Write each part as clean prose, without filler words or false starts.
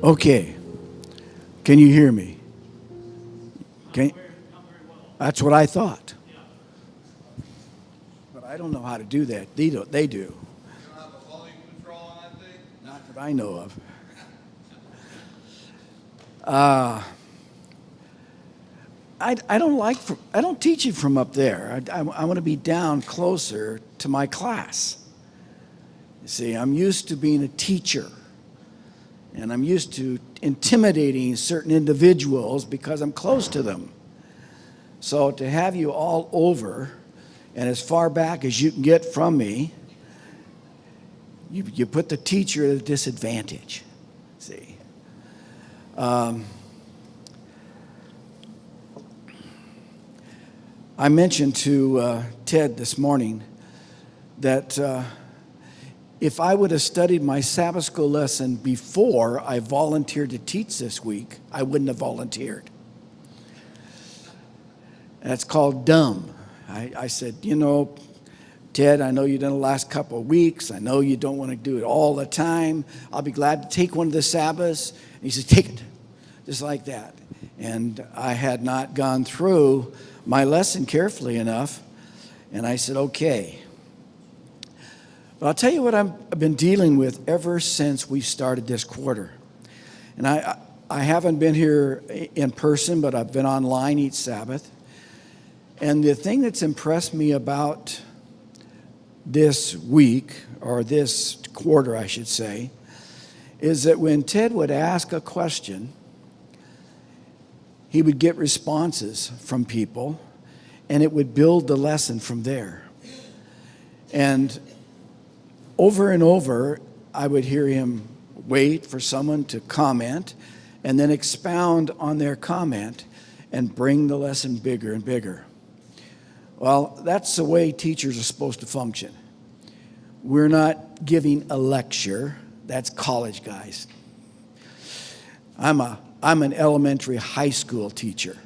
Okay. Can you hear me? Okay. That's what I thought. But I don't know how to do that. They do. You don't have a volume control on that thing? Not that I know of. I don't teach it from up there. I want to be down closer to my class. You see, I'm used to being a teacher. And I'm used to intimidating certain individuals because I'm close to them. So to have you all over and as far back as you can get from me, you put the teacher at a disadvantage. See, I mentioned to Ted this morning that if I would have studied my Sabbath school lesson before I volunteered to teach this week, I wouldn't have volunteered. That's called dumb. I said, Ted, I know you've done the last couple of weeks. I know you don't want to do it all the time. I'll be glad to take one of the Sabbaths. And he said, take it, just like that. And I had not gone through my lesson carefully enough. And I said, okay. But I'll tell you what I've been dealing with ever since we started this quarter. And I haven't been here in person, but I've been online each Sabbath. And the thing that's impressed me about this week, or this quarter, I should say, is that when Ted would ask a question, he would get responses from people, and it would build the lesson from there. And over, I would hear him wait for someone to comment and then expound on their comment and bring the lesson bigger and bigger. Well, that's the way teachers are supposed to function. We're not giving a lecture. That's college guys. I'm an elementary high school teacher.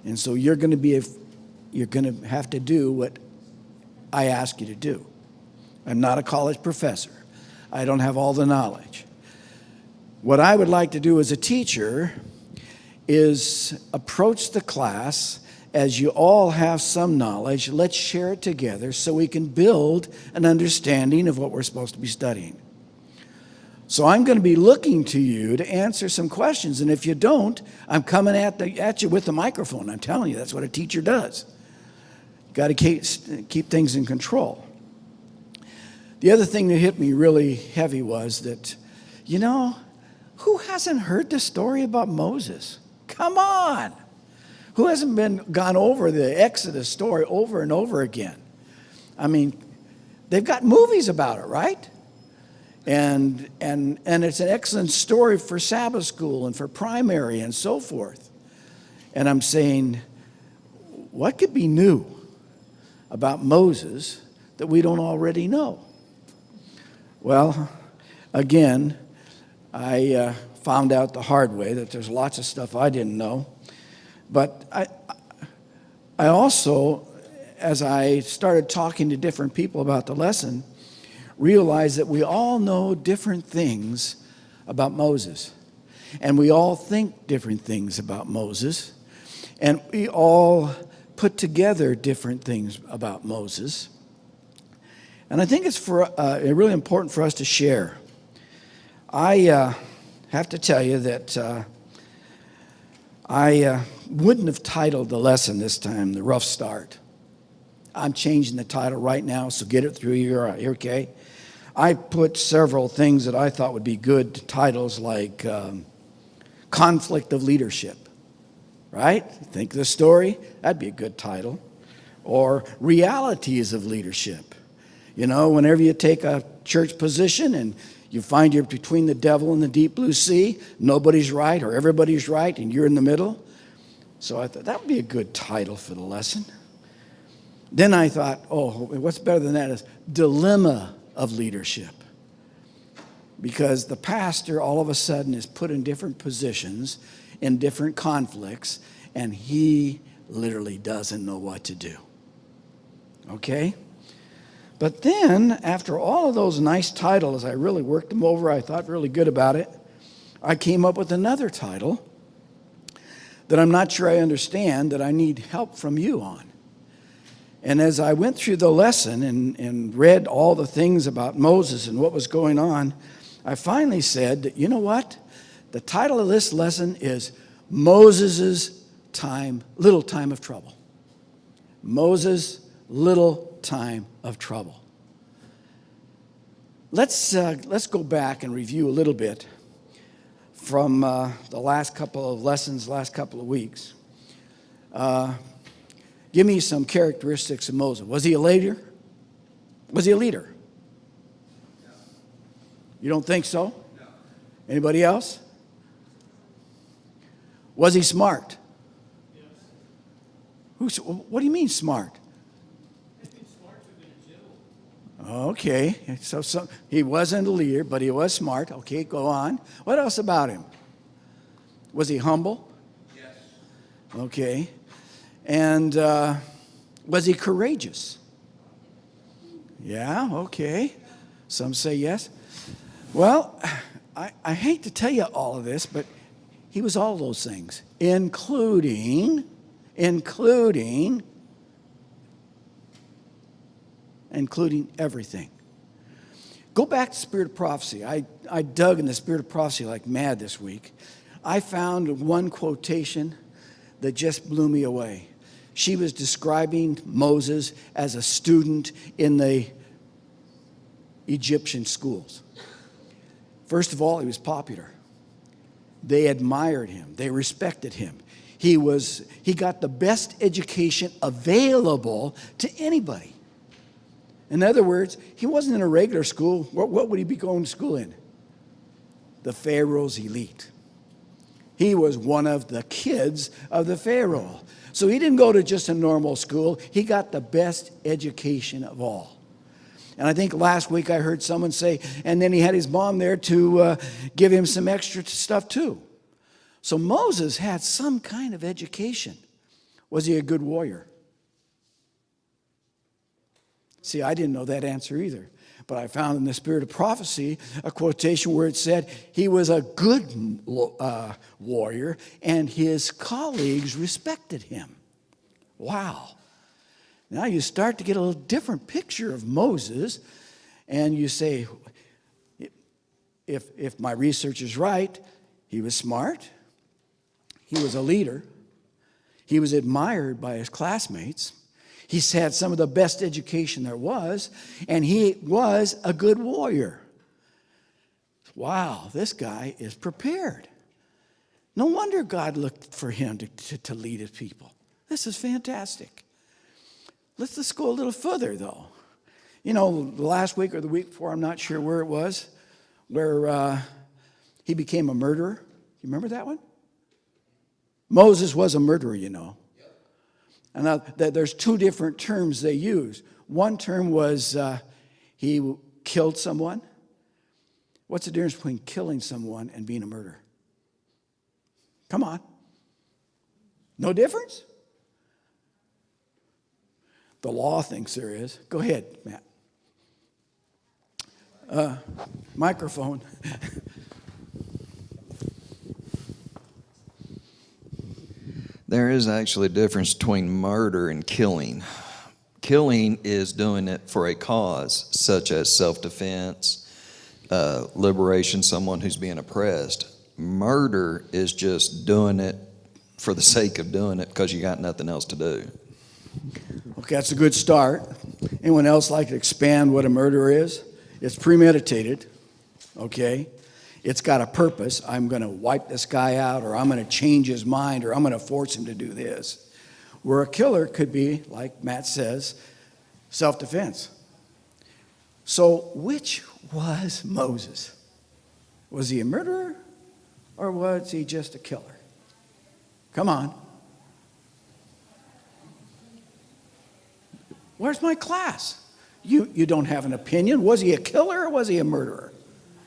And so you're going to have to do what I ask you to do. I'm not a college professor. I don't have all the knowledge. What I would like to do as a teacher is approach the class as you all have some knowledge. Let's share it together so we can build an understanding of what we're supposed to be studying. So I'm going to be looking to you to answer some questions. And if you don't, I'm coming at you with the microphone. I'm telling you, that's what a teacher does. You've got to keep things in control. The other thing that hit me really heavy was that You know, who hasn't heard the story about Moses? Come on. Who hasn't gone over the Exodus story over and over again? I mean, they've got movies about it, right? And it's an excellent story for Sabbath school and for primary and so forth. And I'm saying, what could be new about Moses that we don't already know? Well, again, I found out the hard way that there's lots of stuff I didn't know. But I also, as I started talking to different people about the lesson, realized that we all know different things about Moses. And we all think different things about Moses. And we all put together different things about Moses. And I think it's really important for us to share. I have to tell you that I wouldn't have titled the lesson this time, The Rough Start. I'm changing the title right now, so get it through here, okay? I put several things that I thought would be good titles, like Conflict of Leadership, right? Think of the story? That'd be a good title. Or Realities of Leadership. You know, whenever you take a church position and you find you're between the devil and the deep blue sea, nobody's right or everybody's right and you're in the middle. So I thought that would be a good title for the lesson. Then I thought, what's better than that is Dilemma of Leadership. Because the pastor all of a sudden is put in different positions, in different conflicts, and he literally doesn't know what to do. Okay? But then, after all of those nice titles, I really worked them over, I thought really good about it, I came up with another title that I'm not sure I understand, that I need help from you on. And as I went through the lesson and read all the things about Moses and what was going on, I finally said that, you know what? The title of this lesson is Moses' Little Time of Trouble. Moses' Little Time of Trouble. Let's go back and review a little bit from the last couple of lessons, last couple of weeks. Give me some characteristics of Moses. Was he a leader? Was he a leader? No. You don't think so? No. Anybody else? Was he smart? Yes. What do you mean smart? I think smart's a good agility. Okay, so he wasn't a leader, but he was smart. Okay, go on. What else about him? Was he humble? Yes. Okay. And was he courageous? Yeah, okay. Some say yes. Well, I hate to tell you all of this, but he was all those things, including everything. Go back to Spirit of Prophecy. I dug in the Spirit of Prophecy like mad this week. I found one quotation that just blew me away. She was describing Moses as a student in the Egyptian schools. First of all, he was popular. They admired him. They respected him. He got the best education available to anybody. In other words, he wasn't in a regular school. What would he be going to school in? The Pharaoh's elite. He was one of the kids of the Pharaoh. So he didn't go to just a normal school. He got the best education of all. And I think last week I heard someone say, and then he had his mom there to give him some extra stuff too. So Moses had some kind of education. Was he a good warrior? See, I didn't know that answer either. But I found in the Spirit of Prophecy a quotation where it said he was a good warrior and his colleagues respected him. Wow. Now you start to get a little different picture of Moses, and you say, if my research is right, he was smart, he was a leader, he was admired by his classmates, he's had some of the best education there was, and he was a good warrior. wow, this guy is prepared. No wonder God looked for him to lead his people. This is fantastic. Let's go a little further, though. You know, the last week or the week before, I'm not sure where it was, where he became a murderer. You remember that one? Moses was a murderer, you know. And there's two different terms they use. One term was he killed someone. What's the difference between killing someone and being a murderer? Come on. No difference? The law thinks there is. Go ahead, Matt. Microphone. There is actually a difference between murder and killing. Killing is doing it for a cause, such as self-defense, liberation, someone who's being oppressed. Murder is just doing it for the sake of doing it because you got nothing else to do. Okay, that's a good start. Anyone else like to expand what a murder is? It's premeditated, okay? It's got a purpose. I'm going to wipe this guy out, or I'm going to change his mind, or I'm going to force him to do this. Where a killer could be, like Matt says, self-defense. So which was Moses? Was he a murderer, or was he just a killer? Come on. Where's my class? You don't have an opinion. Was he a killer or was he a murderer?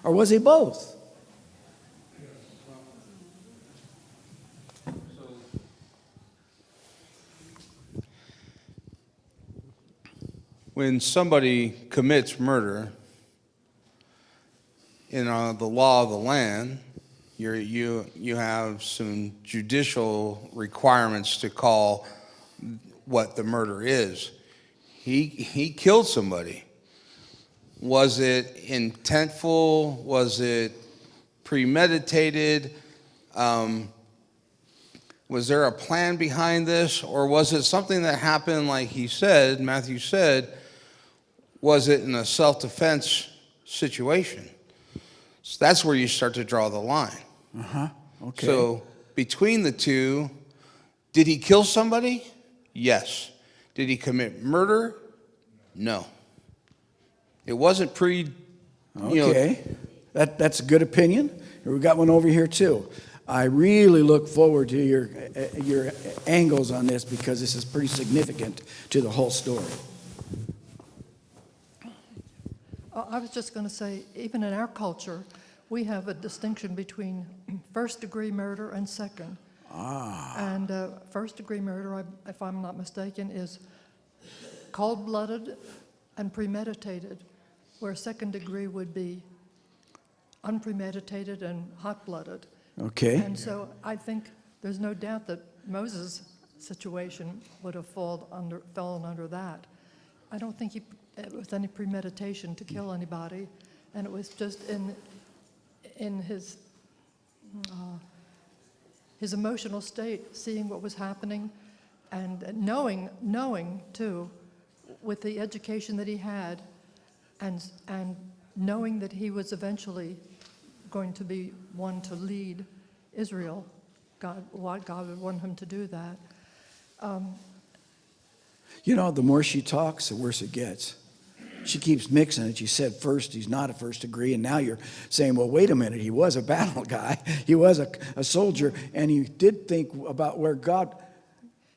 Or was he both? When somebody commits murder, in the law of the land, you have some judicial requirements to call what the murder is. He killed somebody. Was it intentful? Was it premeditated? Was there a plan behind this? Or was it something that happened, like he said, Matthew said, was it in a self-defense situation? So that's where you start to draw the line. Okay. So between the two, did he kill somebody? Yes. Did he commit murder? No. It wasn't Okay. That's a good opinion. We got one over here too. I really look forward to your angles on this because this is pretty significant to the whole story. I was just going to say, even in our culture, we have a distinction between first-degree murder and second. And first-degree murder, if I'm not mistaken, is cold-blooded and premeditated, where second-degree would be unpremeditated and hot-blooded. Okay. And so I think there's no doubt that Moses' situation would have fallen under that. I don't think it was any premeditation to kill anybody, and it was just in his emotional state, seeing what was happening, and knowing too, with the education that he had, and knowing that he was eventually going to be one to lead Israel. God would want him to do that. You know, the more she talks, the worse it gets. She keeps mixing it. You said first, he's not a first degree, and now you're saying, well, wait a minute, he was a battle guy. He was a soldier, and he did think about where God...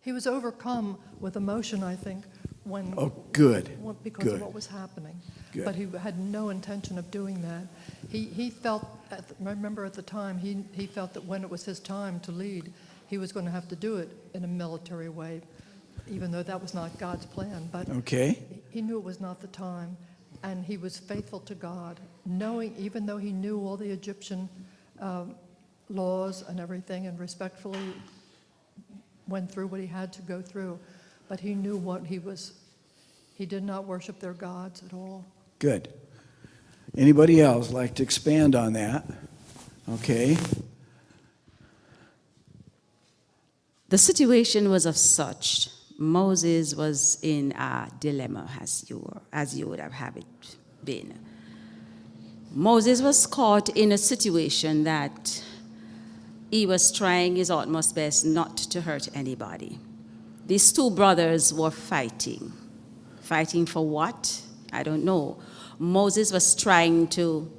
He was overcome with emotion, I think, when... Oh, good. Because good. of what was happening. Good. But he had no intention of doing that. He felt, remember at the time, he felt that when it was his time to lead, he was going to have to do it in a military way, even though that was not God's plan. But Okay. he knew it was not the time, and he was faithful to God, even though he knew all the Egyptian laws and everything, and respectfully went through what he had to go through. But he knew what he was. He did not worship their gods at all. Good. Anybody else like to expand on that? Okay. The situation was of such. Moses was in a dilemma, as you would have it been. Moses was caught in a situation that he was trying his utmost best not to hurt anybody. These two brothers were fighting. Fighting for what? I don't know. Moses was trying to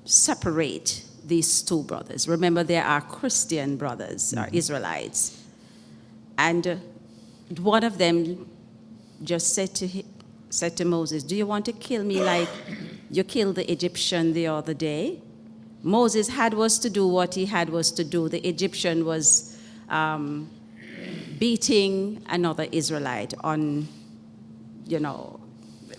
separate these two brothers. Remember, they are Christian brothers, are Israelites. And one of them just said to Moses, "Do you want to kill me like you killed the Egyptian the other day?" Moses was to do what he was to do. The Egyptian was beating another Israelite on,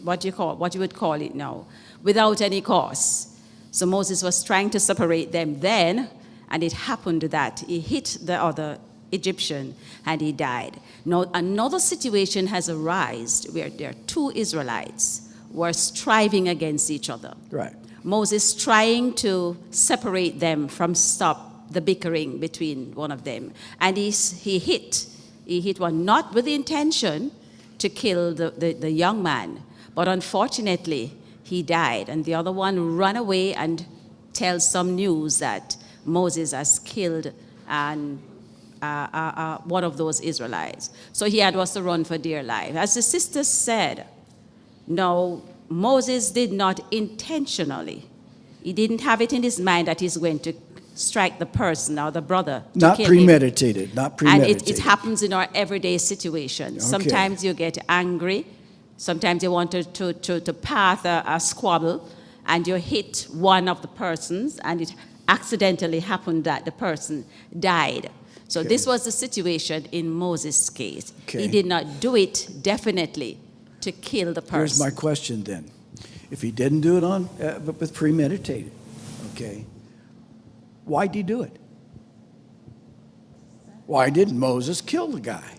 what you would call it now, without any cause. So Moses was trying to separate them then, and it happened that he hit the other Egyptian and he died. Now another situation has arisen where there are two Israelites who are striving against each other. Right. Moses trying to separate them from stop the bickering between one of them. And he hit one, not with the intention to kill the young man, but unfortunately he died. And the other one ran away and tells some news that Moses has killed one of those Israelites. So he was to run for dear life. As the sister said, no, Moses did not intentionally. He didn't have it in his mind that he's going to strike the person or the brother. Not premeditated. Not premeditated. And it happens in our everyday situations. Okay. Sometimes you get angry. Sometimes you want to path a squabble, and you hit one of the persons, and it accidentally happened that the person died. So this was the situation in Moses' case. Okay. He did not do it definitely to kill the person. Here's my question then. If he didn't do it but with premeditated, okay, why did he do it? Why didn't Moses kill the guy?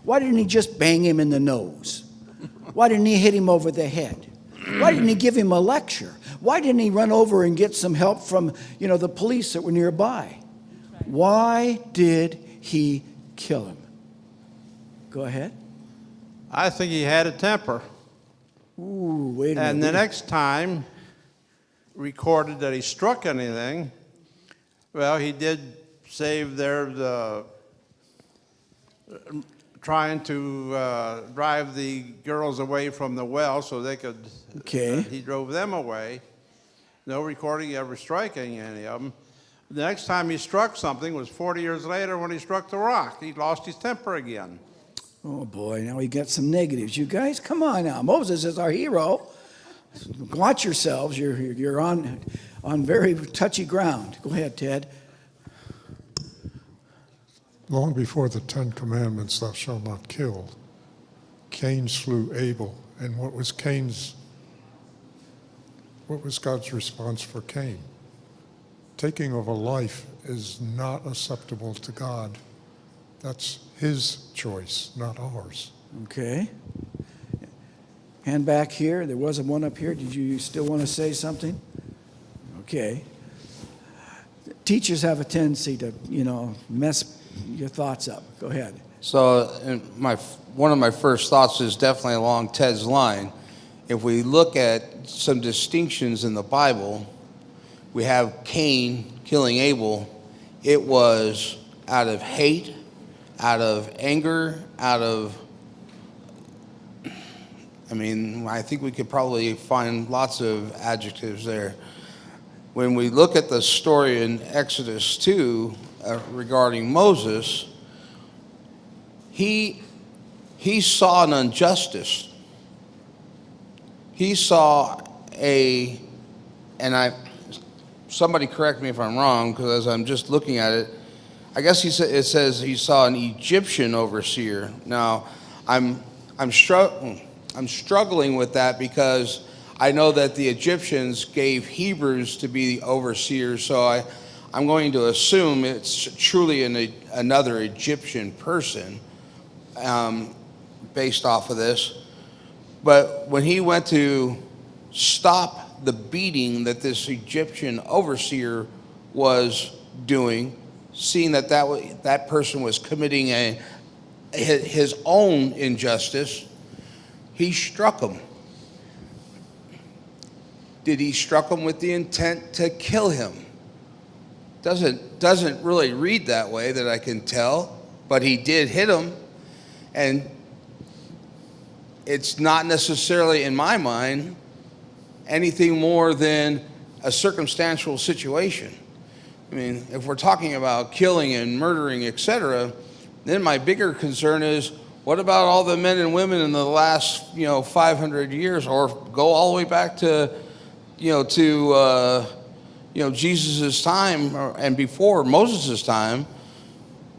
Why didn't he just bang him in the nose? Why didn't he hit him over the head? Why didn't he give him a lecture? Why didn't he run over and get some help from, the police that were nearby? Why did he kill him? Go ahead. I think he had a temper. Ooh, wait a minute. And the next time recorded that he struck anything, well, he did save the trying to drive the girls away from the well so they could, Okay. he drove them away. No recording ever striking any of them. The next time he struck something was 40 years later when he struck the rock. He lost his temper again. Oh boy, now we got some negatives. You guys, come on now. Moses is our hero. Watch yourselves. You're on very touchy ground. Go ahead, Ted. Long before the Ten Commandments, thou shalt not kill, Cain slew Abel. And what was God's response for Cain? Taking of a life is not acceptable to God. That's his choice, not ours. Okay. Hand back here. There wasn't one up here. Did you still want to say something? Okay. Teachers have a tendency to, mess your thoughts up. Go ahead. So one of my first thoughts is definitely along Ted's line. If we look at some distinctions in the Bible, we have Cain killing Abel. It was out of hate, out of anger, I think we could probably find lots of adjectives there. When we look at the story in Exodus 2 regarding Moses, he saw an injustice. He saw somebody correct me if I'm wrong, because as I'm just looking at it, I guess it says he saw an Egyptian overseer. Now, I'm struggling with that because I know that the Egyptians gave Hebrews to be the overseers, so I'm going to assume it's truly another Egyptian person based off of this. But when he went to stop the beating that this Egyptian overseer was doing, seeing that person was committing his own injustice, he struck him. Did he struck him with the intent to kill him? Doesn't really read that way that I can tell, but he did hit him, and it's not necessarily, in my mind, anything more than a circumstantial situation. I mean, if we're talking about killing and murdering, etc., then my bigger concern is, what about all the men and women in the last, 500 years, or go all the way back to, Jesus' time and before Moses' time,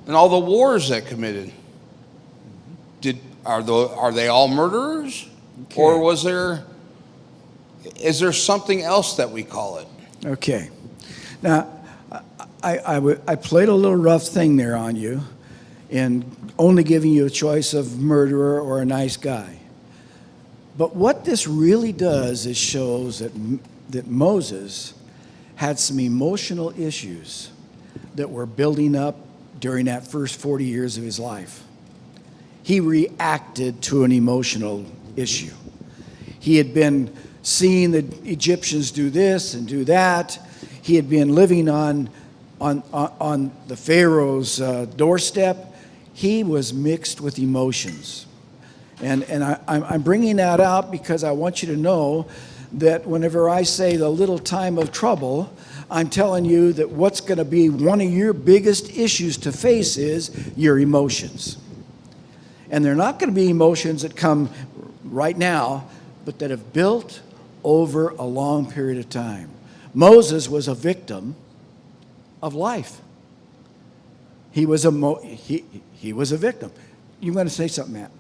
and all the wars that committed? Are they all murderers, Okay. or is there something else that we call it? Okay. Now, I played a little rough thing there on you in only giving you a choice of murderer or a nice guy. But what this really does is shows that Moses had some emotional issues that were building up during that first 40 years of his life. He reacted to an emotional issue. He had been seeing the Egyptians do this and do that. He had been living on the Pharaoh's doorstep. He was mixed with emotions. And I'm bringing that out because I want you to know that whenever I say the little time of trouble, I'm telling you that what's going to be one of your biggest issues to face is your emotions. And they're not going to be emotions that come right now, but that have built over a long period of time. Moses was a victim of life. He was he was a victim. You want to say something, Matt?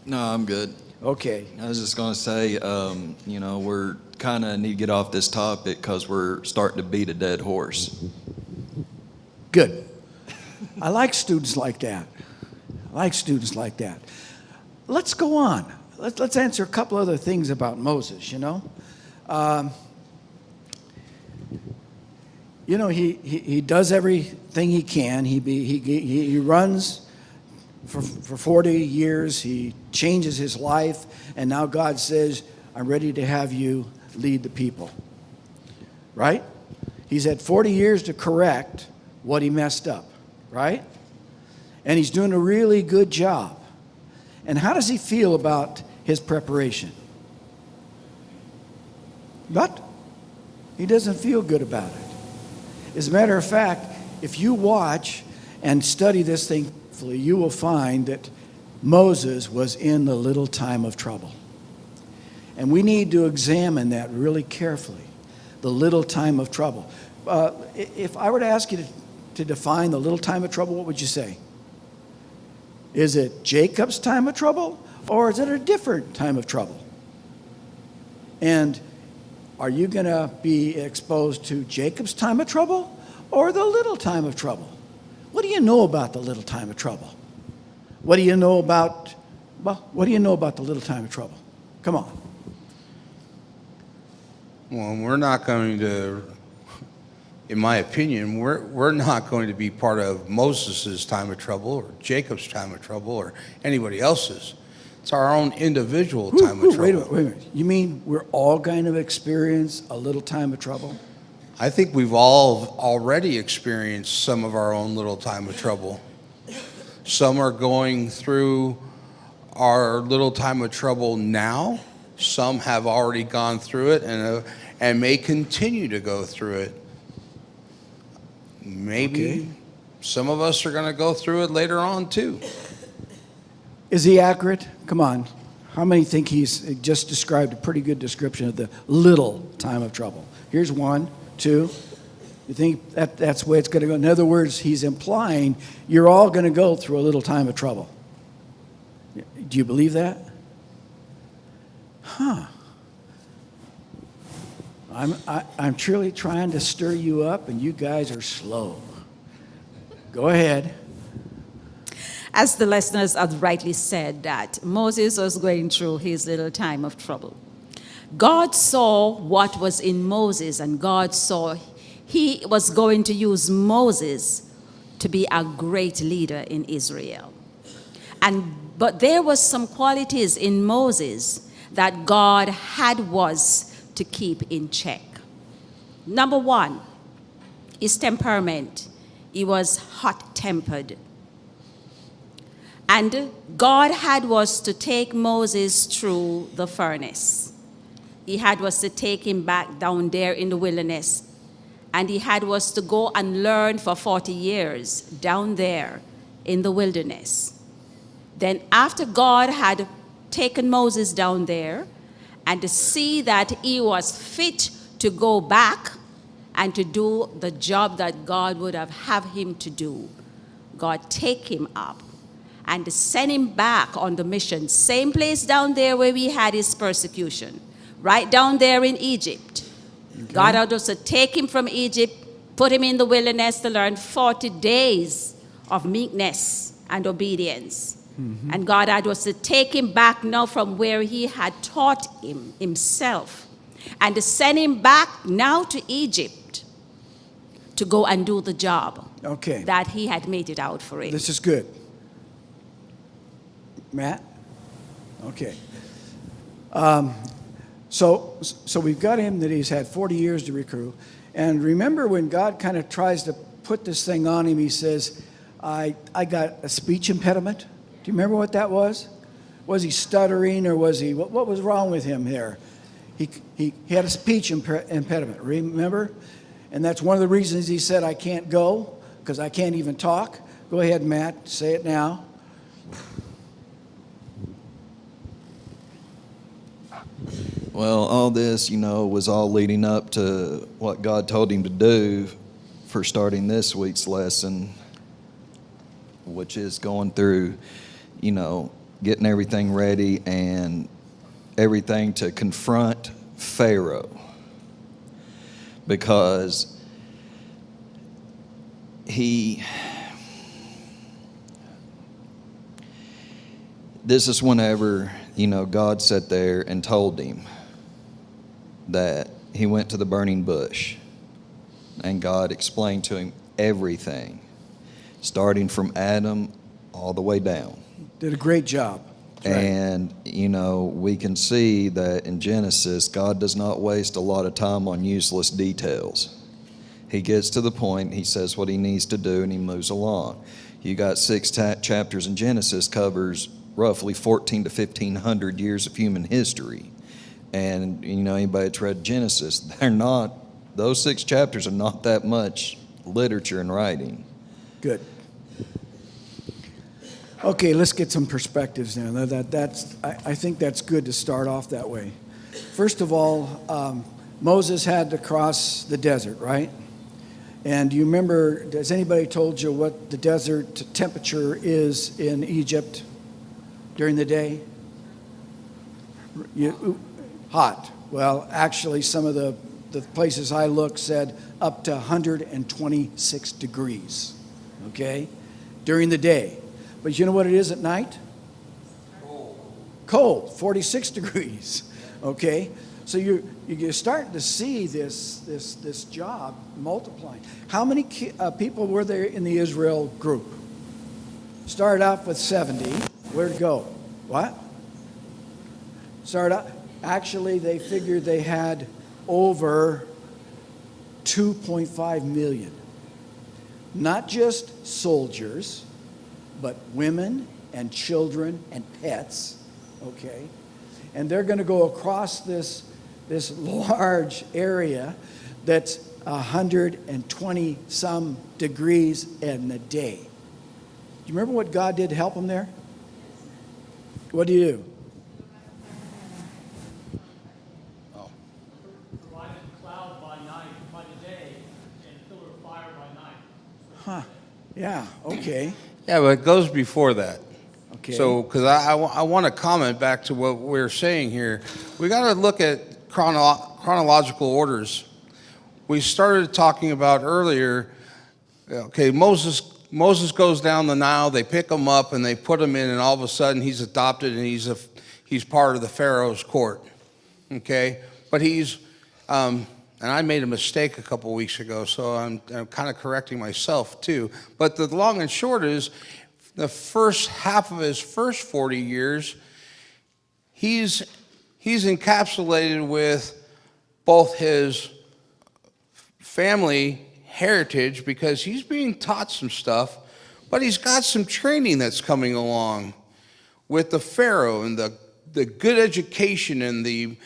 No, I'm good. Okay. I was just going to say, we're kind of need to get off this topic because we're starting to beat a dead horse. Good. I like students like that. Let's go on. Let's answer a couple other things about Moses, He does everything he can. He runs for 40 years. He changes his life. And now God says, I'm ready to have you lead the people. Right? He's had 40 years to correct what he messed up. Right? And he's doing a really good job. And how does he feel about his preparation? But he doesn't feel good about it. As a matter of fact, if you watch and study this thing carefully, you will find that Moses was in the little time of trouble. And we need to examine that really carefully, the little time of trouble. If I were to ask you to define the little time of trouble, what would you say? Is it Jacob's time of trouble, or is it a different time of trouble? And are you going to be exposed to Jacob's time of trouble or the little time of trouble? What do you know about the little time of trouble? What do you know about the little time of trouble? Come on. Well, we're not going to, in my opinion, we're not going to be part of Moses' time of trouble or Jacob's time of trouble or anybody else's. It's our own individual time of trouble. Wait a minute. You mean we're all going to experience a little time of trouble? I think we've all already experienced some of our own little time of trouble. Some are going through our little time of trouble now. Some have already gone through it and may continue to go through it. Maybe some of us are going to go through it later on too. Is he accurate? Come on. How many think he's just described a pretty good description of the little time of trouble? Here's 1, 2. You think that's the way it's going to go? In other words, he's implying you're all going to go through a little time of trouble. Do you believe that? Huh. I'm truly trying to stir you up, and you guys are slow. Go ahead. As the listeners have rightly said, that Moses was going through his little time of trouble. God saw what was in Moses, and God saw he was going to use Moses to be a great leader in Israel. And But there was some qualities in Moses that God was to keep in check. Number one, his temperament. He was hot-tempered. And God was to take Moses through the furnace. He was to take him back down there in the wilderness. And he was to go and learn for 40 years down there in the wilderness. Then after God had taken Moses down there and to see that he was fit to go back and to do the job that God would have him to do, God take him up and to send him back on the mission. Same place down there where we had his persecution, right down there in Egypt. Okay. God had also take him from Egypt, put him in the wilderness to learn 40 days of meekness and obedience. Mm-hmm. And God had also take him back now from where he had taught him himself and to send him back now to Egypt to go and do the job that he had made it out for him. This is good. Matt? Okay. So we've got him that he's had 40 years to recruit. And remember when God kind of tries to put this thing on him, he says, I got a speech impediment. Do you remember what that was? Was he stuttering or was he, what was wrong with him there? He had a speech impediment, remember? And that's one of the reasons he said, I can't go, because I can't even talk. Go ahead, Matt, say it now. Well, all this, was all leading up to what God told him to do for starting this week's lesson, which is going through, getting everything ready and everything to confront Pharaoh. Because this is whenever, God sat there and told him that he went to the burning bush and God explained to him everything, starting from Adam all the way down. Did a great job. And, we can see that in Genesis, God does not waste a lot of time on useless details. He gets to the point, he says what he needs to do, and he moves along. You got 6 chapters in Genesis, covers roughly 1,400 to 1,500 years of human history. And, anybody that's read Genesis, those 6 chapters are not that much literature and writing. Good. Okay, let's get some perspectives now. I think that's good to start off that way. First of all, Moses had to cross the desert, right? And do you remember, has anybody told you what the desert temperature is in Egypt during the day? Hot. Well, actually, some of the places I looked said up to 126 degrees, okay, during the day. But you know what it is at night? Cold, 46 degrees, okay? So you're starting to see this job multiplying. How many people were there in the Israel group? Started off with 70. Where'd it go? What? Actually, they figured they had over 2.5 million. Not just soldiers, but women and children and pets, okay? And they're going to go across this large area that's 120 some degrees in the day. Do you remember what God did to help them there? What do you do? Provided cloud by night, by the day, and pillar of fire by night. Huh. Yeah, okay. Yeah, but it goes before that. Okay. So, because I want to comment back to what we're saying here. We got to look at chronological orders. We started talking about earlier, okay, Moses goes down the Nile, they pick him up and they put him in, and all of a sudden he's adopted and he's part of the Pharaoh's court, okay? But and I made a mistake a couple weeks ago, so I'm kind of correcting myself too. But the long and short is, the first half of his first 40 years, he's encapsulated with both his family heritage, because he's being taught some stuff, but he's got some training that's coming along with the Pharaoh and the good education and the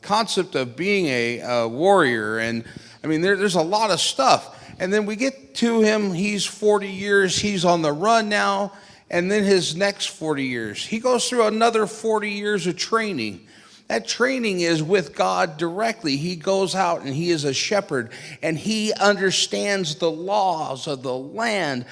concept of being a warrior. And I mean, there's a lot of stuff. And then we get to him, he's 40 years, he's on the run now, and then his next 40 years. He goes through another 40 years of training. That training is with God directly. He goes out and he is a shepherd, and he understands the laws of the land,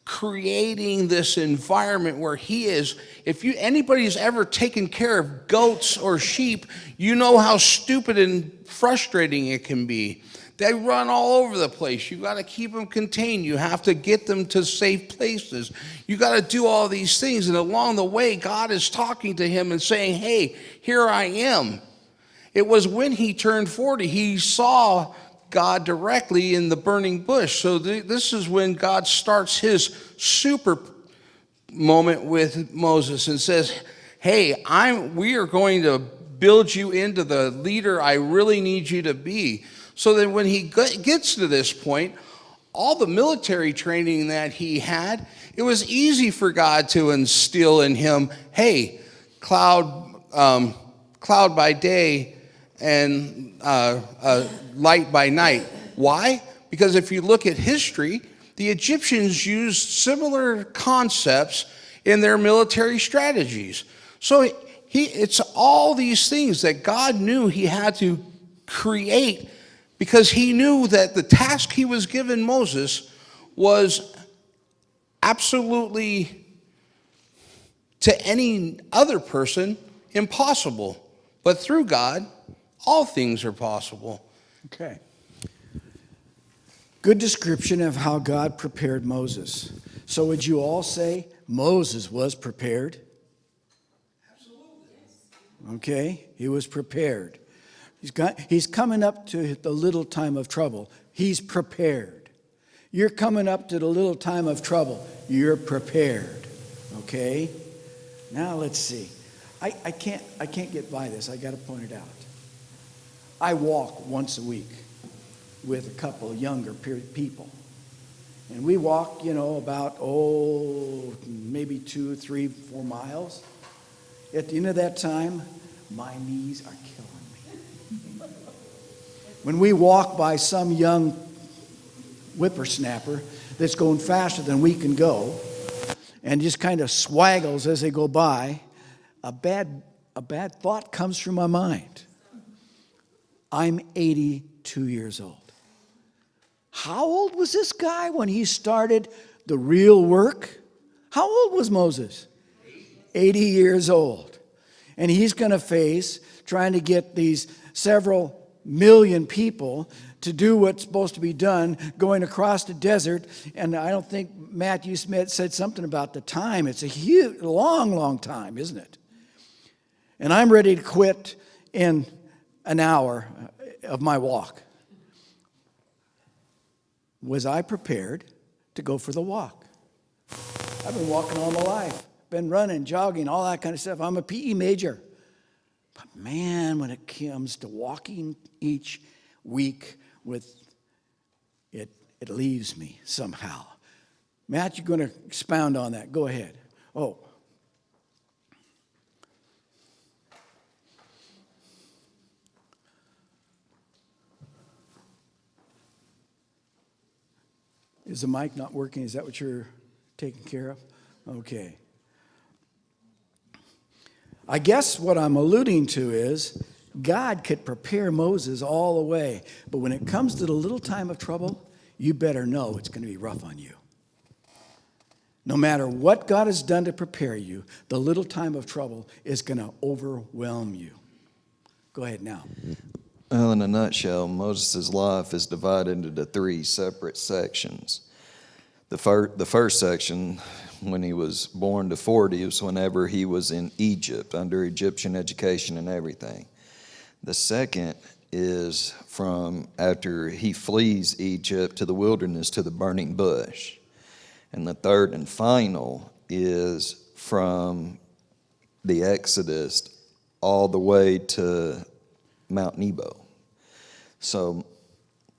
creating this environment where he is. If anybody's ever taken care of goats or sheep, you know how stupid and frustrating it can be. They run all over the place. You got to keep them contained. You have to get them to safe places. You got to do all these things. And along the way, God is talking to him and saying, hey, here I am. It was when he turned 40, he saw God directly in the burning bush. So this is when God starts his super moment with Moses and says, hey, we are going to build you into the leader I really need you to be. So that when he gets to this point, all the military training that he had, it was easy for God to instill in him, hey, cloud by day and light by night. Why? Because if you look at history, the Egyptians used similar concepts in their military strategies. So it's all these things that God knew he had to create, because he knew that the task he was given Moses was absolutely, to any other person, impossible. But through God, all things are possible. Okay. Good description of how God prepared Moses. So would you all say Moses was prepared? Absolutely. Okay, he was prepared. He's coming up to the little time of trouble. He's prepared. You're coming up to the little time of trouble. You're prepared. Okay? Now let's see. I can't get by this. I got to point it out. I walk once a week with a couple of younger people. And we walk, about, maybe 2, 3, 4 miles. At the end of that time, my knees are killing me. When we walk by some young whippersnapper that's going faster than we can go and just kind of swaggles as they go by, a bad thought comes through my mind. I'm 82 years old. How old was this guy when he started the real work? How old was Moses? 80 years old. And he's going to face trying to get these several million people to do what's supposed to be done, going across the desert. And I don't think Matthew Smith said something about the time. It's a huge, long time, isn't it? And I'm ready to quit in an hour of my walk. Was I prepared to go for the walk? I've been walking all my life, been running, jogging, all that kind of stuff. I'm a PE major. But man, when it comes to walking each week with it, it leaves me somehow. Matt, you're going to expound on that. Go ahead. Oh. Is the mic not working? Is that what you're taking care of? Okay. I guess what I'm alluding to is God could prepare Moses all the way, but when it comes to the little time of trouble, you better know it's going to be rough on you. No matter what God has done to prepare you, the little time of trouble is going to overwhelm you. Go ahead now. Well, in a nutshell, Moses' life is divided into 3 separate sections. The first section, when he was born to 40, was whenever he was in Egypt, under Egyptian education and everything. The second is from after he flees Egypt to the wilderness to the burning bush. And the third and final is from the Exodus all the way to Mount Nebo. So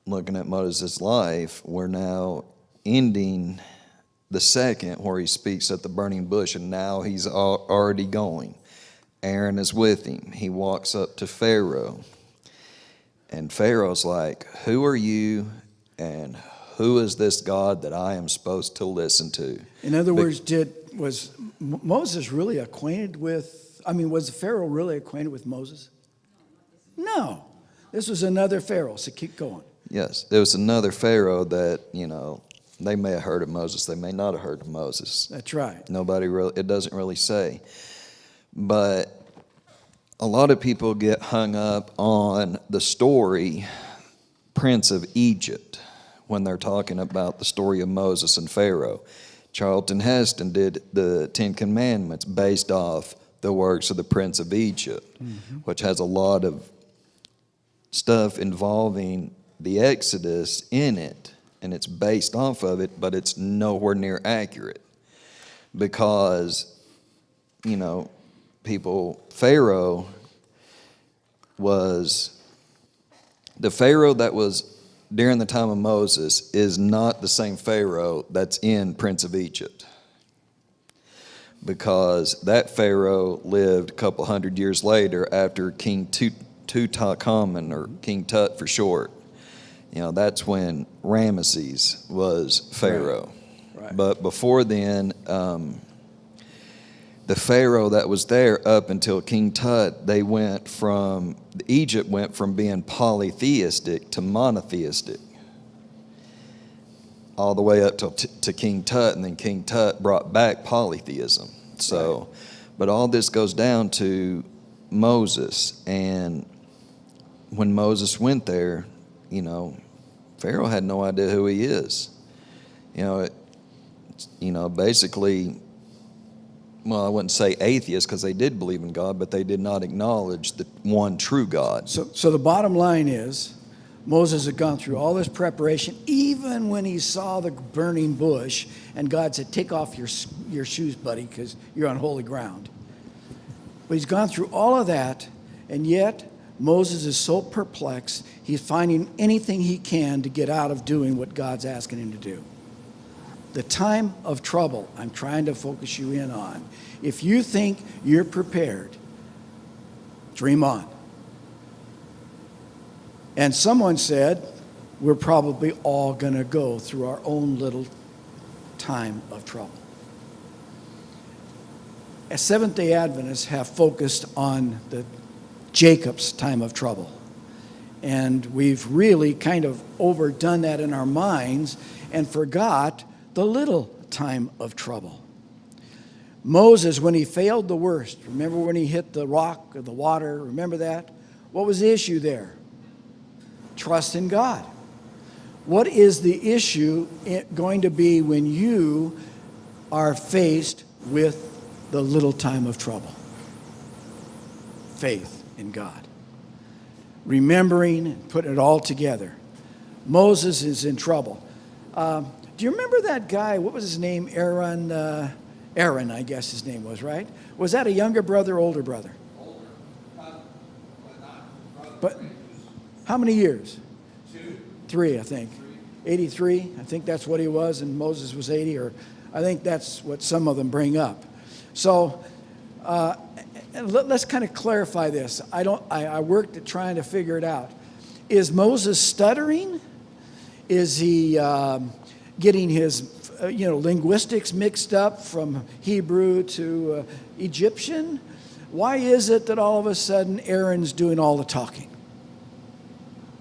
looking at Moses' life, we're now ending the second where he speaks at the burning bush, and now he's already going. Aaron is with him. He walks up to Pharaoh, and Pharaoh's like, who are you, and who is this God that I am supposed to listen to? In other words, was Moses really acquainted with, was Pharaoh really acquainted with Moses? No. This was another Pharaoh, so keep going. Yes, there was another Pharaoh that, they may have heard of Moses, they may not have heard of Moses. That's right. It doesn't really say. But a lot of people get hung up on the story, Prince of Egypt, when they're talking about the story of Moses and Pharaoh. Charlton Heston did the Ten Commandments based off the works of the Prince of Egypt, which has a lot of stuff involving the Exodus in it, and it's based off of it, but it's nowhere near accurate because, Pharaoh was, the Pharaoh that was during the time of Moses is not the same Pharaoh that's in Prince of Egypt, because that Pharaoh lived a couple hundred years later after King Tutankhamun, or King Tut for short. That's when Ramesses was Pharaoh. Right. But before then, the Pharaoh that was there up until King Tut, Egypt went from being polytheistic to monotheistic, all the way up to King Tut, and then King Tut brought back polytheism. So, right. But all this goes down to Moses, and when Moses went there, Pharaoh had no idea who he is. Basically, well, I wouldn't say atheists, because they did believe in God, but they did not acknowledge the one true God. So the bottom line is, Moses had gone through all this preparation, even when he saw the burning bush, and God said, take off your shoes, buddy, because you're on holy ground. But he's gone through all of that, and yet Moses is so perplexed, he's finding anything he can to get out of doing what God's asking him to do. The time of trouble, I'm trying to focus you in on. If you think you're prepared, dream on. And someone said, we're probably all going to go through our own little time of trouble. As Seventh-day Adventists have focused on the Jacob's time of trouble. And we've really kind of overdone that in our minds and forgot the little time of trouble. Moses, when he failed the worst, remember when he hit the rock or the water, remember that? What was the issue there? Trust in God. What is the issue going to be when you are faced with the little time of trouble? Faith in God. Remembering and putting it all together. Moses is in trouble. Do you remember that guy? What was his name? Aaron, I guess his name was, right? Was that a younger brother, older brother? Older. But how many years? 3, I think. 83, I think that's what he was, and Moses was 80, or I think that's what some of them bring up. So let's kind of clarify this. I worked at trying to figure it out. Is Moses stuttering? Is he getting his linguistics mixed up from Hebrew to Egyptian? Why is it that all of a sudden Aaron's doing all the talking?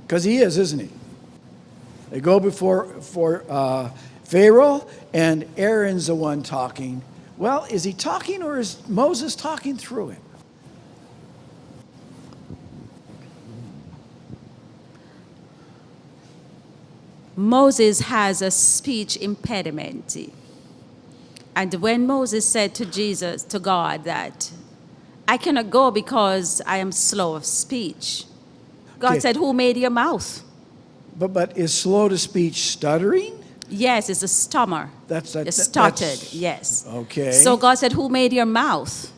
Because he is, isn't he? They go before Pharaoh, and Aaron's the one talking. Well, is he talking, or is Moses talking through him? Moses has a speech impediment. And when Moses said to God, that I cannot go because I am slow of speech, God said, who made your mouth? But is slow to speech stuttering? Yes, it's a stammer. That's It stuttered, that's- yes. Okay. So God said, who made your mouth?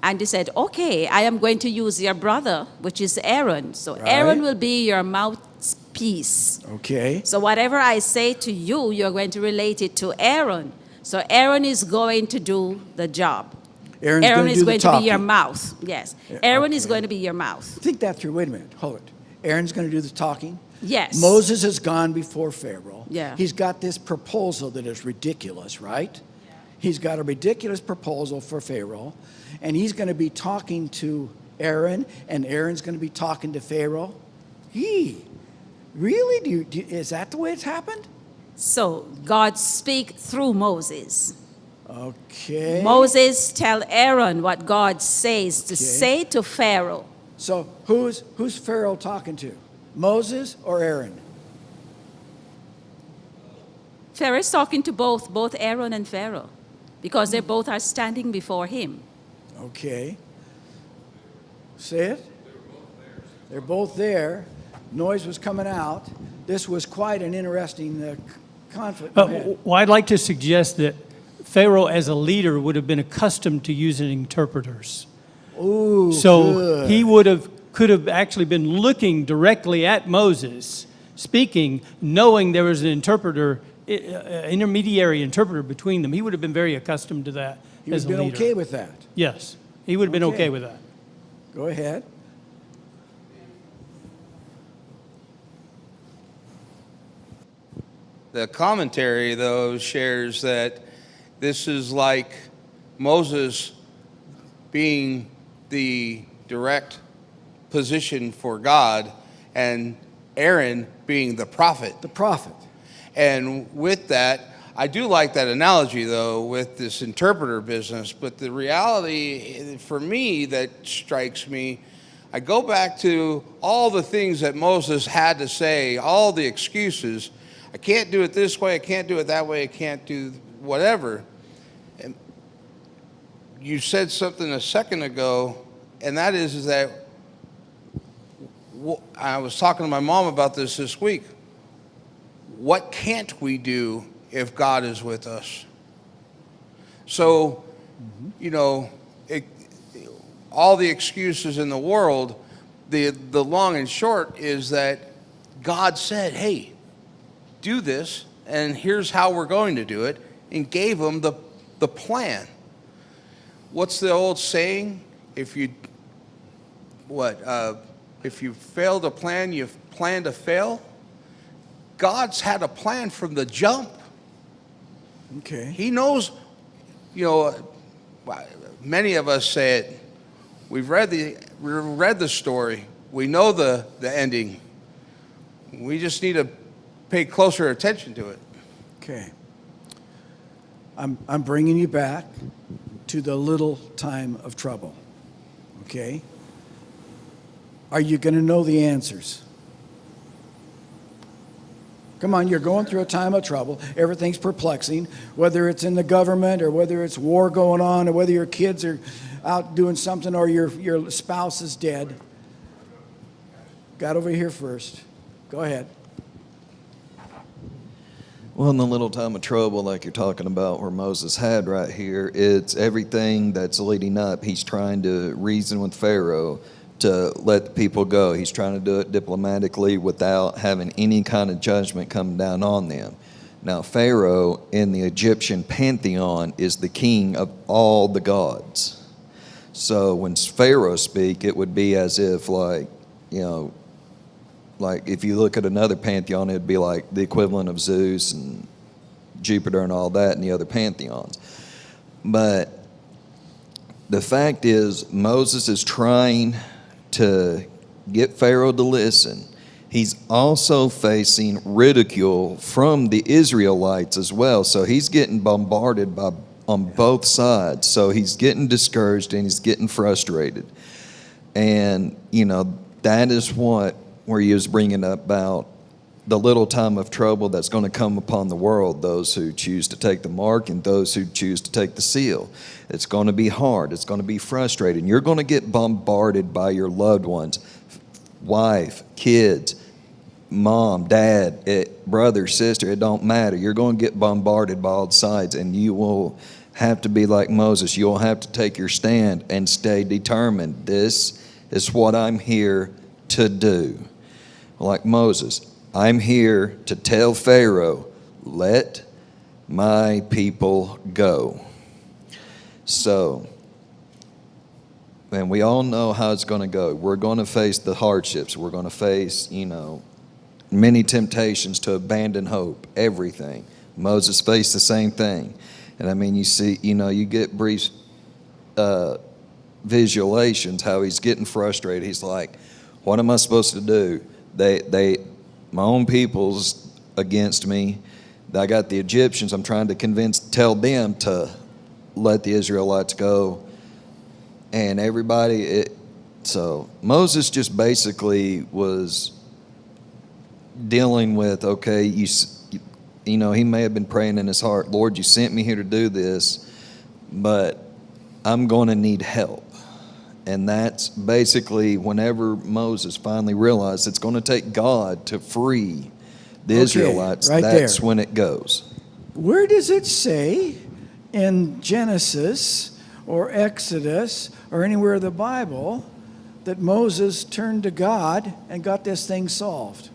And he said, okay, I am going to use your brother, which is Aaron. So Aaron Right. will be your mouthpiece. Okay. So whatever I say to you, you're going to relate it to Aaron. So Aaron is going to do the job. Aaron's Aaron gonna is do the going to be your talking. mouth. Yes. Yeah, Aaron is okay. going to be your mouth. Think that through. Wait a minute. Hold it. Aaron's going to do the talking. Yes. Moses has gone before Pharaoh. Yeah. He's got this proposal that is ridiculous, right? Yeah. He's got a ridiculous proposal for Pharaoh, and he's going to be talking to Aaron, and Aaron's going to be talking to Pharaoh. Really? Is that the way it's happened? So God speak through Moses. Okay. Moses tell Aaron what God says to Okay. say to Pharaoh. So who's Pharaoh talking to? Moses or Aaron? Pharaoh is talking to both Aaron and Pharaoh, because they both are standing before him. Okay. Say it? They're both there. Noise was coming out. This was quite an interesting conflict. Go ahead. Well, I'd like to suggest that Pharaoh, as a leader, would have been accustomed to using interpreters. Ooh, So good. he could have actually been looking directly at Moses, speaking, knowing there was an interpreter, intermediary interpreter between them. He would have been very accustomed to that He would as have a been leader. okay with that. Yes, he would have been Okay. okay with that. Go ahead. The commentary, though, shares that this is like Moses being the direct position for God and Aaron being the prophet. The prophet. And with that, I do like that analogy, though, with this interpreter business. But the reality for me that strikes me, I go back to all the things that Moses had to say, all the excuses. I can't do it this way, I can't do it that way, I can't do whatever. And you said something a second ago, and that is that I was talking to my mom about this week. What can't we do if God is with us? So, you know, all the excuses in the world, the long and short is that God said, hey, do this, and here's how we're going to do it, and gave them the plan. What's the old saying? If you fail to plan, you plan to fail. God's had a plan from the jump. Okay. He knows, you know, many of us say it. We've read the story. We know the ending. We just need to pay closer attention to it. Okay. I'm bringing you back to the little time of trouble. Okay? Are you going to know the answers? Come on, you're going through a time of trouble. Everything's perplexing, whether it's in the government or whether it's war going on or whether your kids are out doing something or your spouse is dead. Got over here first. Go ahead. Well, in the little time of trouble, like you're talking about, where Moses had right here, it's everything that's leading up. He's trying to reason with Pharaoh to let the people go. He's trying to do it diplomatically without having any kind of judgment come down on them. Now, Pharaoh in the Egyptian pantheon is the king of all the gods. So when Pharaoh speak, it would be as if, like, you know, like if you look at another pantheon, it'd be like the equivalent of Zeus and Jupiter and all that in the other pantheons. But the fact is, Moses is trying to get Pharaoh to listen. He's also facing ridicule from the Israelites as well. So he's getting bombarded on both sides. So he's getting discouraged and he's getting frustrated. And, you know, that is where he was bringing up about the little time of trouble that's going to come upon the world, those who choose to take the mark and those who choose to take the seal. It's going to be hard. It's going to be frustrating. You're going to get bombarded by your loved ones, wife, kids, mom, dad, brother, sister, it don't matter. You're going to get bombarded by all sides, and you will have to be like Moses. You'll have to take your stand and stay determined. This is what I'm here to do. Like Moses, I'm here to tell Pharaoh, let my people go. So, and we all know how it's going to go. We're going to face the hardships. We're going to face, many temptations to abandon hope, everything. Moses faced the same thing. And I mean, you see, you get brief visualizations how he's getting frustrated. He's like, what am I supposed to do? My own people's against me. I got the Egyptians. I'm trying to tell them to let the Israelites go. And everybody, so Moses just basically was dealing with, okay, he may have been praying in his heart, Lord, you sent me here to do this, but I'm going to need help. And that's basically whenever Moses finally realized it's going to take God to free the Israelites, right that's there. when it goes. Where does it say in Genesis or Exodus or anywhere in the Bible that Moses turned to God and got this thing solved?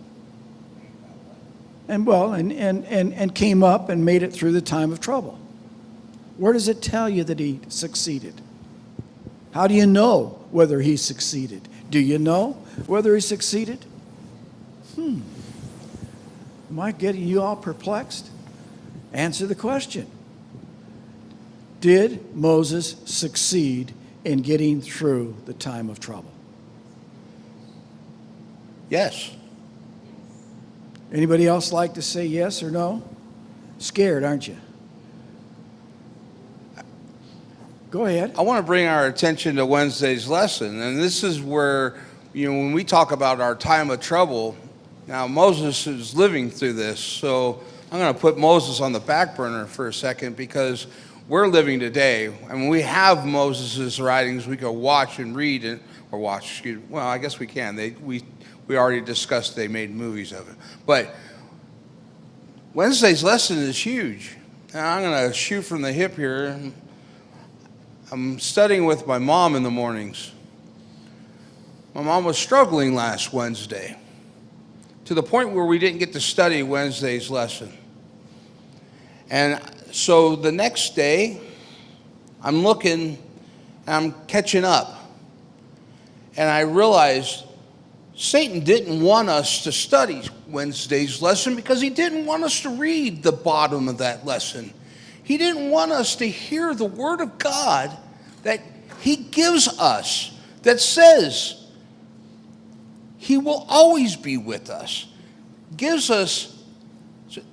And came up and made it through the time of trouble. Where does it tell you that he succeeded? How do you know whether he succeeded? Do you know whether he succeeded? Am I getting you all perplexed? Answer the question. Did Moses succeed in getting through the time of trouble? Yes. Anybody else like to say yes or no? Scared, aren't you? Go ahead. I want to bring our attention to Wednesday's lesson, and this is where, when we talk about our time of trouble, now Moses is living through this, so I'm going to put Moses on the back burner for a second because we're living today, and when we have Moses' writings, we can watch and read it, or watch, well, I guess we can. We already discussed they made movies of it. But Wednesday's lesson is huge. And I'm going to shoot from the hip here. I'm studying with my mom in the mornings. My mom was struggling last Wednesday to the point where we didn't get to study Wednesday's lesson. And so the next day, I'm looking and I'm catching up. And I realized Satan didn't want us to study Wednesday's lesson because he didn't want us to read the bottom of that lesson. He didn't want us to hear the word of God that he gives us, that says he will always be with us. Gives us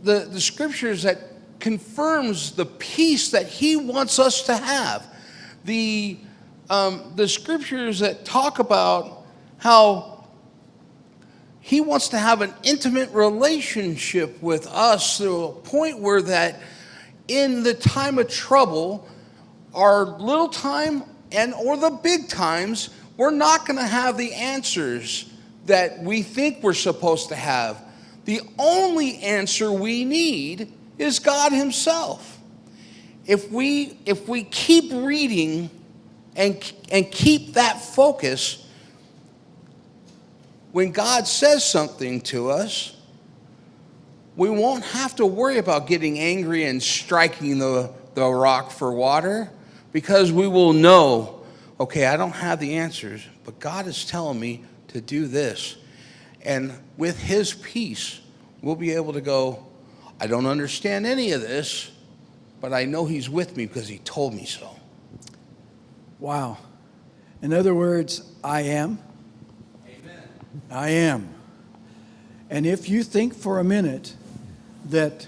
the scriptures that confirms the peace that he wants us to have. The scriptures that talk about how he wants to have an intimate relationship with us to a point where that in the time of trouble, our little time or the big times, we're not going to have the answers that we think we're supposed to have. The only answer we need is God himself. If we keep reading and keep that focus, when God says something to us, we won't have to worry about getting angry and striking the rock for water, because we will know, okay, I don't have the answers, but God is telling me to do this. And with his peace, we'll be able to go, I don't understand any of this, but I know he's with me because he told me so. Wow. In other words, I am. I am. And if you think for a minute that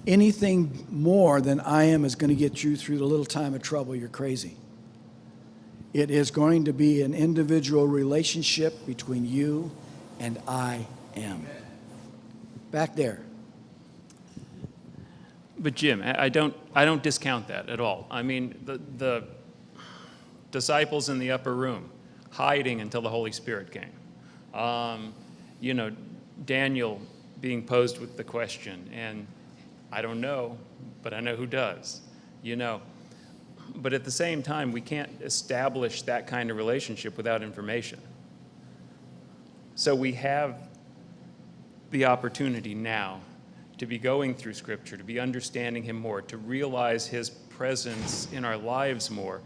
anything more than I am is going to get you through the little time of trouble, you're crazy. It is going to be an individual relationship between you and I am. Back there. But Jim, I don't discount that at all. I mean, the disciples in the upper room hiding until the Holy Spirit came. Daniel being posed with the question, and I don't know, but I know who does, you know. But at the same time, we can't establish that kind of relationship without information. So we have the opportunity now to be going through Scripture, to be understanding Him more, to realize His presence in our lives more,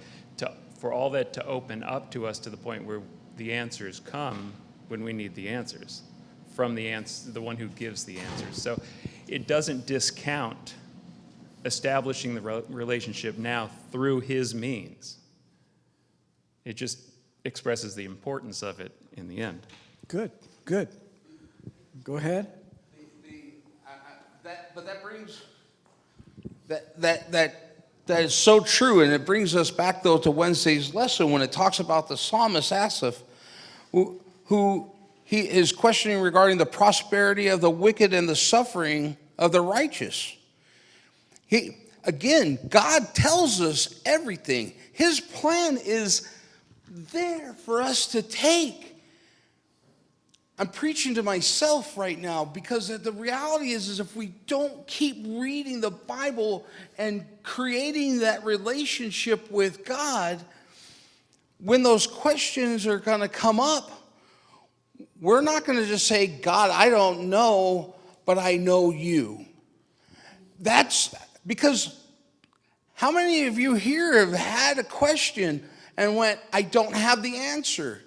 for all that to open up to us to the point where the answers come when we need the answers from the one who gives the answers. So it doesn't discount establishing the relationship now through His means. It just expresses the importance of it in the end. Good, good. Go ahead. But that brings that is so true, and it brings us back though to Wednesday's lesson when it talks about the psalmist Asaph, who he is questioning regarding the prosperity of the wicked and the suffering of the righteous. God tells us everything. His plan is there for us to take. I'm preaching to myself right now because the reality is if we don't keep reading the Bible and creating that relationship with God, when those questions are going to come up, we're not going to just say, God, I don't know, but I know you. That's because how many of you here have had a question and went, I don't have the answer?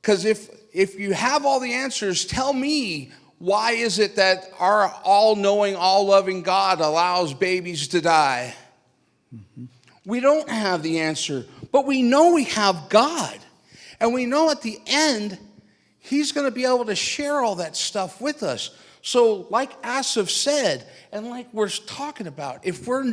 Because if you have all the answers, tell me, why is it that our all-knowing, all-loving God allows babies to die? Mm-hmm. We don't have the answer, but we know we have God. And we know at the end, He's going to be able to share all that stuff with us. So like Asaph said, and like we're talking about, if we're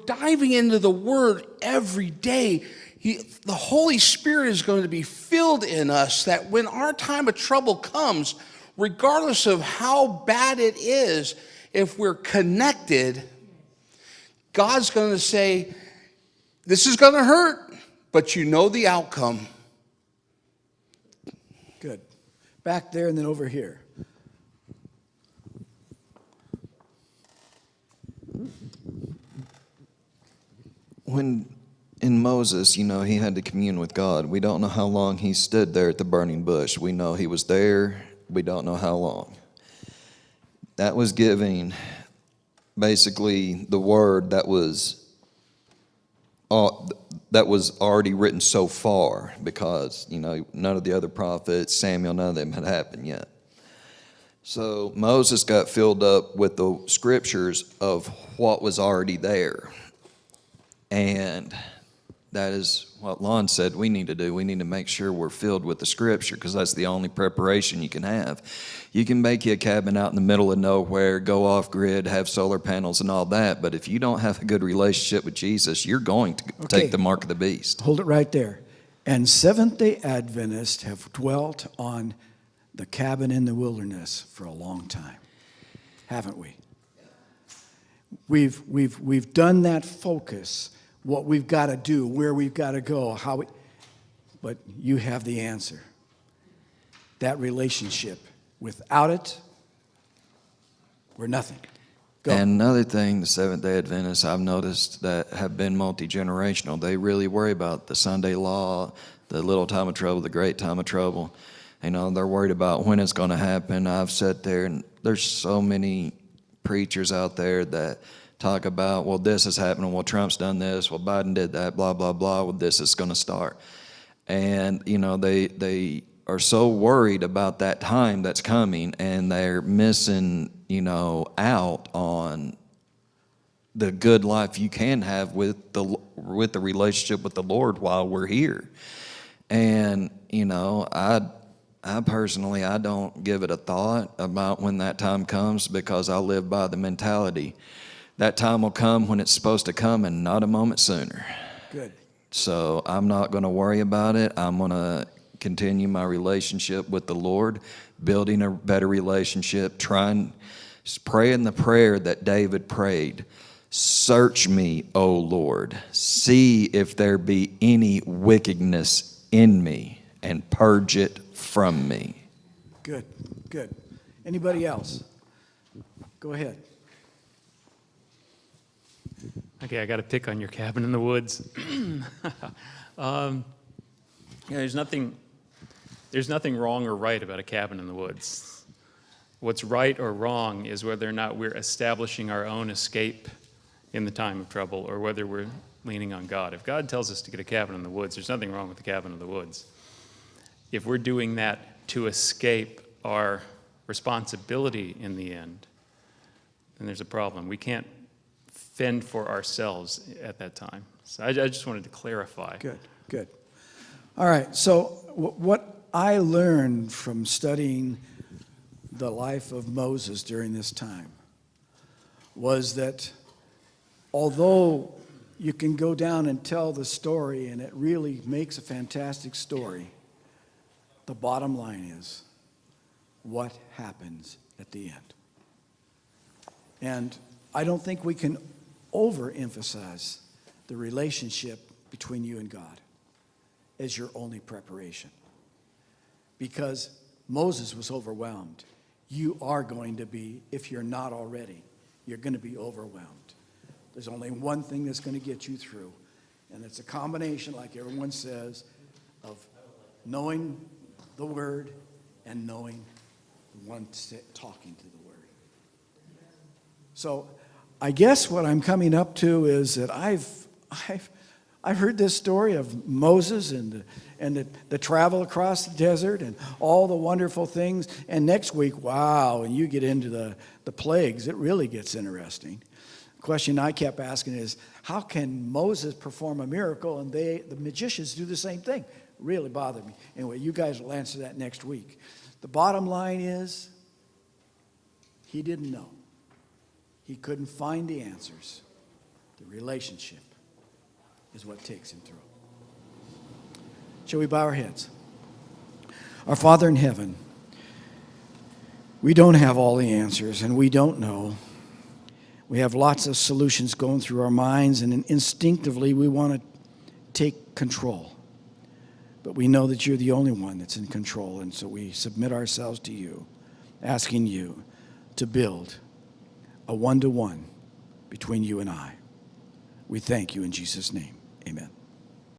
diving into the Word every day, the Holy Spirit is going to be filled in us that when our time of trouble comes, regardless of how bad it is, if we're connected, God's going to say, this is going to hurt, but you know the outcome. Good. Back there and then over here. When in Moses, he had to commune with God. We don't know how long he stood there at the burning bush. We know he was there. We don't know how long. That was giving basically the word that was already written so far because, none of the other prophets, Samuel, none of them had happened yet. So Moses got filled up with the scriptures of what was already there. And that is what Lon said we need to do. We need to make sure we're filled with the Scripture because that's the only preparation you can have. You can make you a cabin out in the middle of nowhere, go off grid, have solar panels and all that, but if you don't have a good relationship with Jesus, you're going to take the mark of the beast. Hold it right there. And Seventh-day Adventists have dwelt on the cabin in the wilderness for a long time, haven't we? We've done that focus. What we've got to do, where we've got to go, but you have the answer. That relationship. Without it, we're nothing. Go. And another thing, the Seventh-day Adventists I've noticed that have been multi-generational, they really worry about the Sunday law, the little time of trouble, the great time of trouble. They're worried about when it's going to happen. I've sat there, and there's so many preachers out there that talk about, well, this is happening, well, Trump's done this, well, Biden did that, blah, blah, blah, well, this is going to start. And, they are so worried about that time that's coming, and they're missing, out on the good life you can have with the relationship with the Lord while we're here. And, I personally, I don't give it a thought about when that time comes because I live by the mentality that time will come when it's supposed to come and not a moment sooner. Good. So I'm not going to worry about it. I'm going to continue my relationship with the Lord, building a better relationship, praying the prayer that David prayed. Search me, O Lord. See if there be any wickedness in me and purge it from me. Good. Good. Anybody else? Go ahead. Okay, I got to pick on your cabin in the woods. There's nothing wrong or right about a cabin in the woods. What's right or wrong is whether or not we're establishing our own escape in the time of trouble or whether we're leaning on God. If God tells us to get a cabin in the woods, there's nothing wrong with the cabin in the woods. If we're doing that to escape our responsibility in the end, then there's a problem. We can't fend for ourselves at that time. So I just wanted to clarify. Good, good. All right, so what I learned from studying the life of Moses during this time was that although you can go down and tell the story and it really makes a fantastic story, the bottom line is what happens at the end. And I don't think we can overemphasize the relationship between you and God as your only preparation. Because Moses was overwhelmed. You are going to be, if you're not already, you're going to be overwhelmed. There's only one thing that's going to get you through, and it's a combination, like everyone says, of knowing the Word and knowing the one talking to the Word. So I guess what I'm coming up to is that I've heard this story of Moses and the travel across the desert and all the wonderful things. And next week, wow, and you get into the plagues, it really gets interesting. The question I kept asking is, how can Moses perform a miracle and the magicians do the same thing? It really bothered me. Anyway, you guys will answer that next week. The bottom line is, he didn't know. He couldn't find the answers. The relationship is what takes him through. Shall we bow our heads? Our Father in heaven, we don't have all the answers and we don't know. We have lots of solutions going through our minds and instinctively we want to take control. But we know that you're the only one that's in control, and so we submit ourselves to you, asking you to build a one-to-one between you and I. We thank you in Jesus' name. Amen.